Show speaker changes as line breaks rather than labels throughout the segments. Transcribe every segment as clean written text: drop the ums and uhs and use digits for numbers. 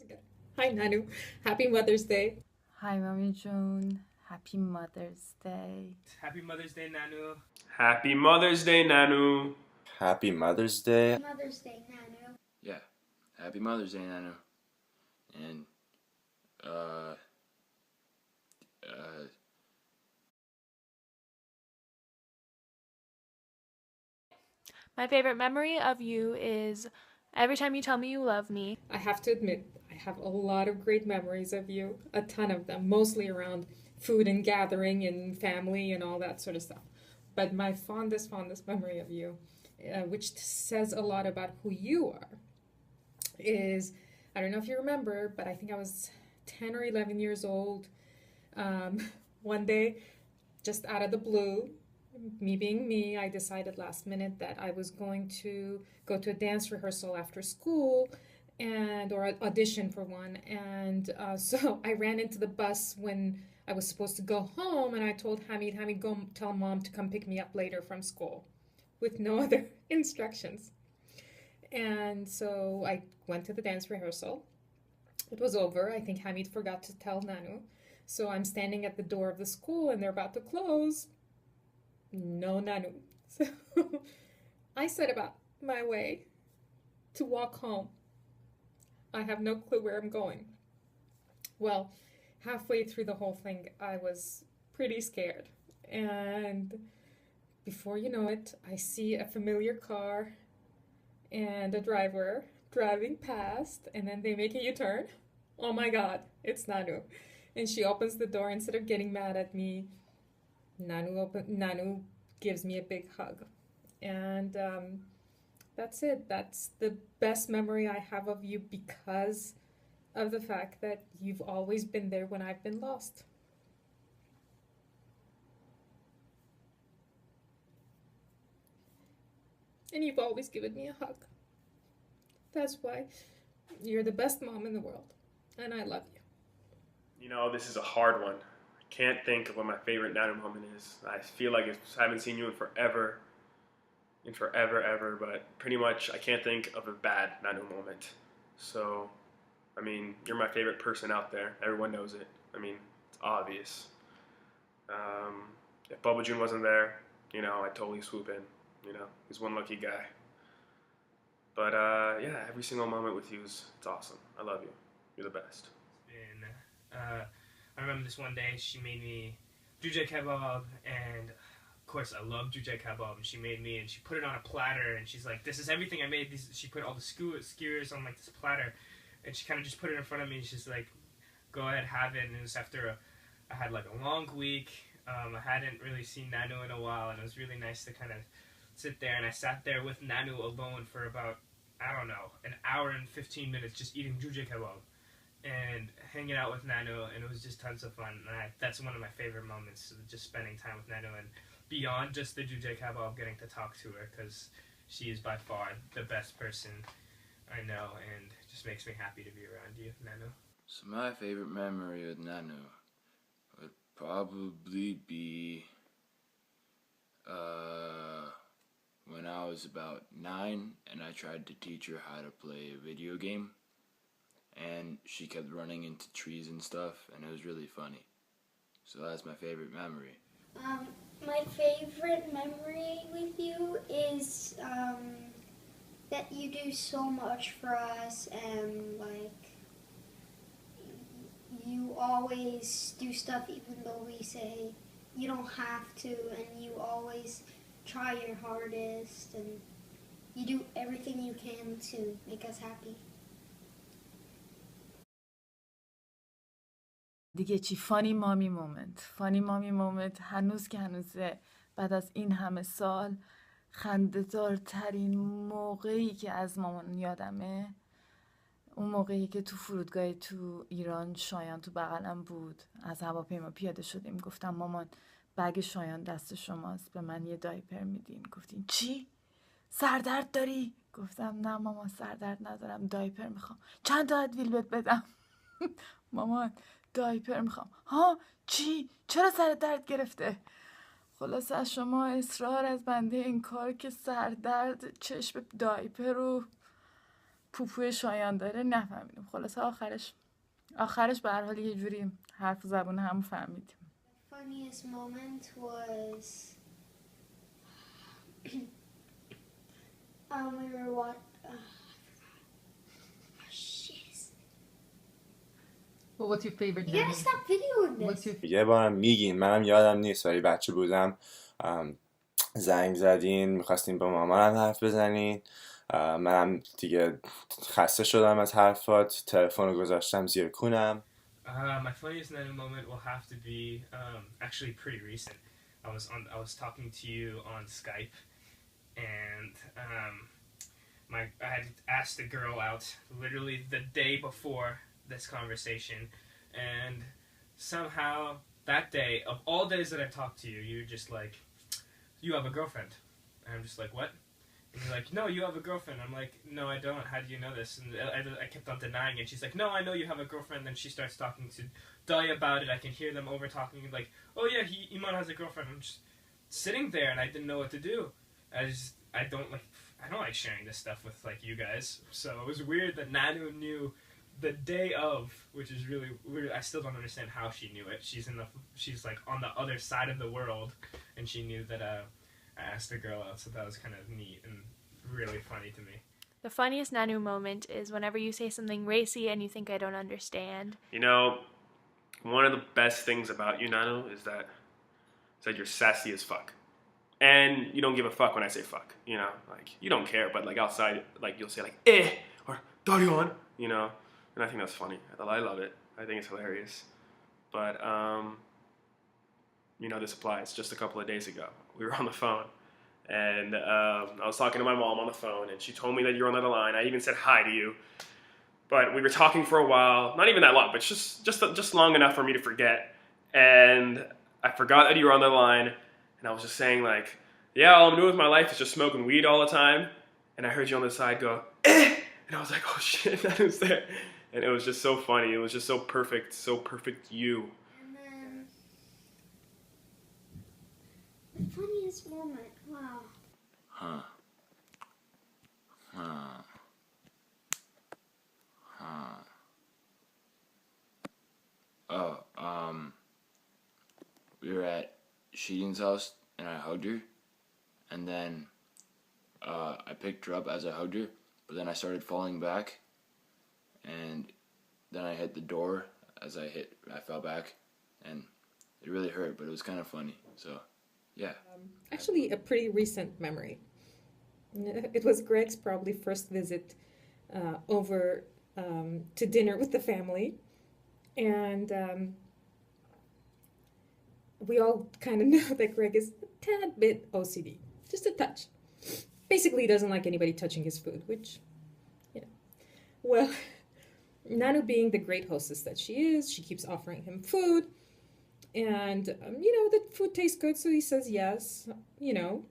again. Hi, Nanu. Happy Mother's Day.
Hi, Mommy June. Happy Mother's Day.
Happy Mother's Day, Nanoo.
Happy Mother's Day, Nanoo.
Happy Mother's Day.
Mother's Day, Nanoo.
Yeah, Happy Mother's Day, Nanoo. And, uh,
My favorite memory of you is every time you tell me you love me.
I have to admit, I have a lot of great memories of you, a ton of them, mostly around food and gathering and family and all that sort of stuff. But my fondest memory of you, which says a lot about who you are, is I don't know if you remember, but I think I was 10 or 11 years old. One day, just out of the blue, me being me, I decided last minute that I was going to go to a dance rehearsal after school or audition for one. And so I ran into the bus when I was supposed to go home, and I told Hamid, go tell mom to come pick me up later from school with no other instructions. And so I went to the dance rehearsal. It was over. I think Hamid forgot to tell Nanu. So I'm standing at the door of the school and they're about to close. No Nanu. So I set about my way to walk home. I have no clue where I'm going. Well, halfway through the whole thing, I was pretty scared. And before you know it, I see a familiar car and a driver driving past, and then they make a U-turn. Oh my God, it's Nanu. And she opens the door. Instead of getting mad at me, Nanu gives me a big hug. And that's it. That's the best memory I have of you because of the fact that you've always been there when I've been lost. And you've always given me a hug. That's why you're the best mom in the world. And I love you.
You know, this is a hard one. I can't think of what my favorite Nanoo moment is. I feel like I haven't seen you in forever, ever, but pretty much I can't think of a bad Nanoo moment. So, I mean, you're my favorite person out there. Everyone knows it. I mean, it's obvious. If Bubba June wasn't there, you know, I'd totally swoop in. You know, he's one lucky guy. But yeah, every single moment with you it's awesome. I love you. You're the best.
And I remember this one day she made me jujay kebab, and of course I love jujay kebab. And she made me, and she put it on a platter, and she's like, "This is everything I made." She put all the skewers on like this platter, and she kind of just put it in front of me. And she's like, "Go ahead, have it." And it was after I had like a long week. I hadn't really seen Nanoo in a while, and it was really nice to kind of sit there. And I sat there with Nanoo alone for about, I don't know, an hour and 15 minutes just eating jujay kebab and hanging out with Nanoo, and it was just tons of fun. And that's one of my favorite moments, just spending time with Nanoo, and beyond just the jujay kebab, getting to talk to her, because she is by far the best person I know, and it just makes me happy to be around you, Nanoo.
so my favorite memory with Nanoo would probably be, when I was about 9 and I tried to teach her how to play a video game, and she kept running into trees and stuff, and it was really funny. So that's my favorite memory.
My favorite memory with you is that you do so much for us, and like you always do stuff even though we say you don't have to, and you always try your hardest, and you do everything you can to make us happy.
دیگه چی؟ فانی مامی مومنت هنوز که هنوزه بعد از این همه سال خنده‌دارترین موقعی که از مامان یادمه اون موقعی که تو فرودگاه تو ایران شایان تو بغلم بود، از هواپیما پیاده شدیم، گفتم مامان بگ شایان دست شماست، به من یه دایپر میدین. گفتین چی؟ سردرد داری؟ گفتم نه مامان سردرد ندارم، دایپر میخوام. چند تا ادویل بهت بدم؟ مامان دایپر میخوام. ها چی؟ چرا سر درد گرفته؟ خلاصه از شما اصرار از بنده این کار که سردرد چشم دایپر رو پوپوی شایان داره نفهمیدیم. خلاصه آخرش به هر حال یه جوری حرف زبون هم فهمیدیم.
Funniest moment was we were
Well, what's your favorite
You gotta stop videoing
What's
this.
your
یه بارم میگین، منم یادم نیست ولی بچه بودم، زنگ زدین میخواستین با مامانم حرف بزنین، منم دیگه خسته شدم از حرفات، تلفن رو گذاشتم زیر کونم.
My funniest Nanoo moment will have to be actually pretty recent. I was talking to you on Skype, and I had asked a girl out literally the day before this conversation, and somehow that day, of all days that I've talked to you, you're just like, you have a girlfriend. And I'm just like, what? And you're like, no, you have a girlfriend. I'm like, no, I don't. How do you know this? And I kept on denying it. She's like, no, I know you have a girlfriend. Then she starts talking to Dai about it. I can hear them over talking. Like, oh yeah, Iman has a girlfriend. I'm just sitting there and I didn't know what to do. I don't like sharing this stuff with like you guys. So it was weird that Nanoo knew the day of, which is really weird. I still don't understand how she knew it. She's like on the other side of the world, and she knew that I asked a girl out, so that was kind of neat and really funny to me.
The funniest Nanoo moment is whenever you say something racy and you think I don't understand.
You know, one of the best things about you, Nanoo, is that you're sassy as fuck. And you don't give a fuck when I say fuck, you know? Like, you don't care, but like outside, like you'll say like, or Darion, you know? And I think that's funny. I love it. I think it's hilarious. But, you know, this applies. Just a couple of days ago, we were on the phone, and I was talking to my mom on the phone, and she told me that you're on the other line. I even said hi to you. But we were talking for a while, not even that long, but just long enough for me to forget. And I forgot that you were on the line, and I was just saying like, yeah, all I'm doing with my life is just smoking weed all the time. And I heard you on the side go, and I was like, oh shit, that is there. And it was just so funny. It was just so perfect you.
And then the funniest moment. Wow.
Huh. Oh, we were at Sheehan's house and I hugged her, and then I picked her up as I hugged her, but then I started falling back, and then I hit the door as I fell back, and it really hurt, but it was kind of funny, so yeah.
Actually, a pretty recent memory. It was Greg's probably first visit over to dinner with the family, and we all kind of know that Greg is a tad bit OCD, just a touch. Basically, he doesn't like anybody touching his food, which, you know. Well, Nanoo being the great hostess that she is, she keeps offering him food, and, you know, the food tastes good, so he says yes, you know.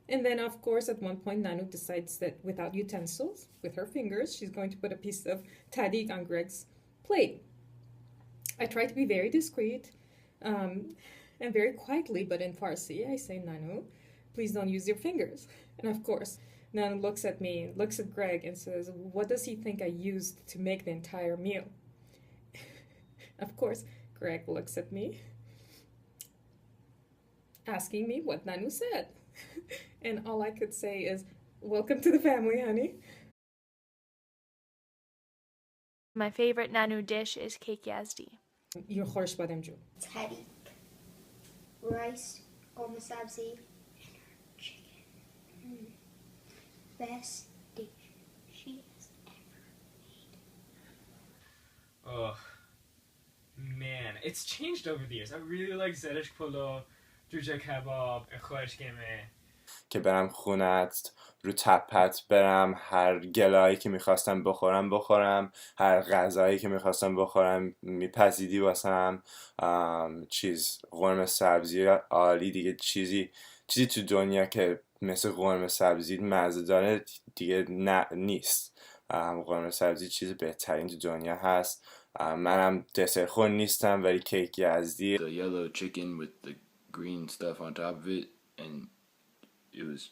And then, of course, at one point, Nanoo decides that without utensils, with her fingers, she's going to put a piece of tadik on Greg's plate. I try to be very discreet, and very quietly, but in Farsi, I say, Nanoo, please don't use your fingers. And of course, Nanoo looks at me, looks at Greg, and says, what does he think I used to make the entire meal? Of course, Greg looks at me, asking me what Nanoo said. And all I could say is, welcome to the family, honey.
My favorite Nanoo dish is cake yazdi.
Your khorsh badamjo.
Tadik. Rice, goma sabzi, and her chicken. Best dish she has ever made.
Oh, man. It's changed over the years. I really like zedish polo, jujak kebab, and khorsh geme.
که برم خونت، رو تپت برم، هر گلایی که میخواستم بخورم، هر غذایی که میخواستم بخورم میپزیدی واسم، قرمه سبزی عالی دیگه، چیزی تو دنیا که مثل قرمه سبزی مزه داره دیگه نیست. قرمه سبزی چیز بهترین تو دنیا هست. منم دسر خور نیستم ولی کیک یزدی.
The yellow chicken with the green stuff on top of it, and it was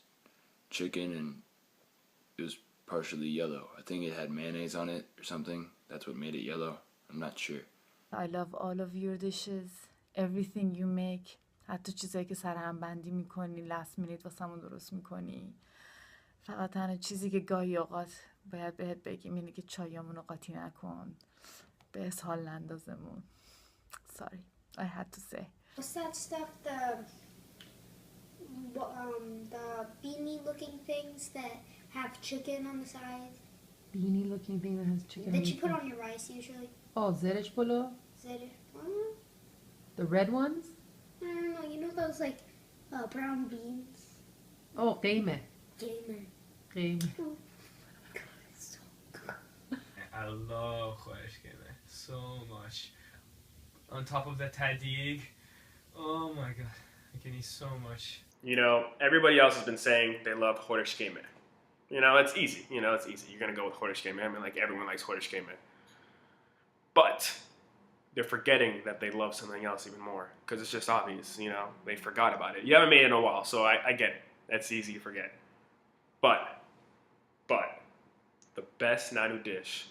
chicken, and it was partially yellow. I think it had mayonnaise on it or something. That's what made it yellow. I'm not sure.
I love all of your dishes. Everything you make. حتی چیزایی که سرهم بندی میکنی last minute واسمون درست میکنی. فقط تنها چیزی که گاهی اوقات باید بهت بگیم اینه که چایامون رو قاطی نکن. به اسهال نندازمون. Sorry, I had to say.
What's that stuff? The beanie-looking things that have chicken on the side
Beanie looking thing that has chicken.
that you put on your rice usually.
Oh, zerish polo?
Is that it?
The red ones?
I don't know. You know those like brown beans?
Oh, قیمه.
Gamer.
قیمه.
Oh, God, it's so good.
I love خورشگمه so much. On top of the tadig, oh my god, I can eat so much.
You know, everybody else has been saying they love horishkeme. You know, it's easy. You know, it's easy. You're going to go with horishkeme. I mean, like, everyone likes horishkeme. But they're forgetting that they love something else even more. Because it's just obvious, you know. They forgot about it. You haven't made it in a while, so I get it. That's easy to forget. But, the best Nanoo dish,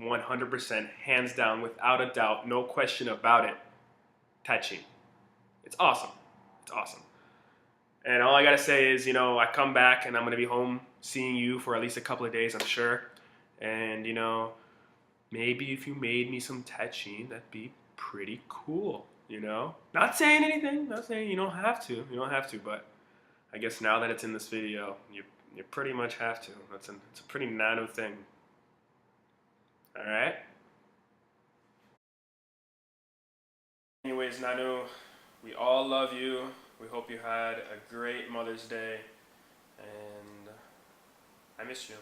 100%, hands down, without a doubt, no question about it, tachin. It's awesome. It's awesome. And all I gotta say is, you know, I come back and I'm gonna be home seeing you for at least a couple of days, I'm sure. And, you know, maybe if you made me some tachin, that'd be pretty cool, you know? Not saying anything, not saying you don't have to, but I guess now that it's in this video, you pretty much have to. It's a pretty Nanoo thing. Alright? Anyways, Nanoo, we all love you. We hope you had a great Mother's Day, and I miss you.